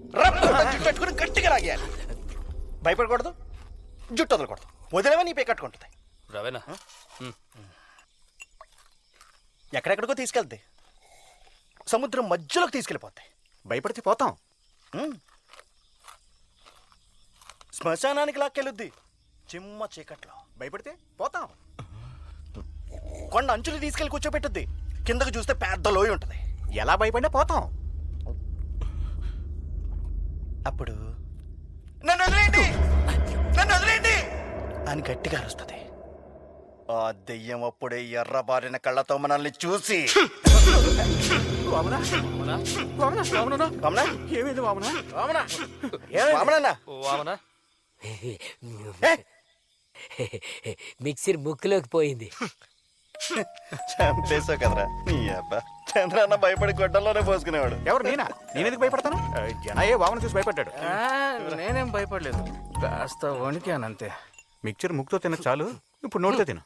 జుట్టు పట్టుకుని గట్టిగా లాగేయాలి. భయపడకూడదు, జుట్టు వదలకూడదు. వదిలేవా నీ పే కట్టుకుంటుంది. రవేనా ఎక్కడెక్కడికో తీసుకెళ్తే సముద్రం మధ్యలోకి తీసుకెళ్ళిపోద్ది. భయపడితే పోతాం. శ్మశానానికి లాక్కెళ్ళుద్ది చిమ్మ చీకట్లో. భయపడితే పోతాం. కొండ అంచులు తీసుకెళ్ళి కూర్చోబెట్టుద్ది. కిందకు చూస్తే పెద్ద లోయ ఉంటుంది. ఎలా భయపడినా పోతాం. అప్పుడు నన్ను వదిలేయండి, నన్ను వదిలేయండి అని గట్టిగా అరుస్తుంది. ఆ దెయ్యం అప్పుడే ఎర్రబారిన కళ్ళతో మనల్ని చూసి వామనా ఏమైంది వామనా? వామనన్నా వామనా మిక్సర్ ముక్కులోకి పోయింది. చంపేసావు కదరా నీ అబ్బా. చంద్రన్న భయపడి గొడ్డల్లోనే పోసుకునేవాడు. ఎవరు నేనా? నేనెందుకు భయపడతాను? జనయ్యే వామన చూసి భయపడ్డాడు. నేనేం భయపడలేదు, కాస్త వణికానంతే. మిక్చర్ ముక్కుతో తిన చాలు, ఇప్పుడు నోటితో తిను.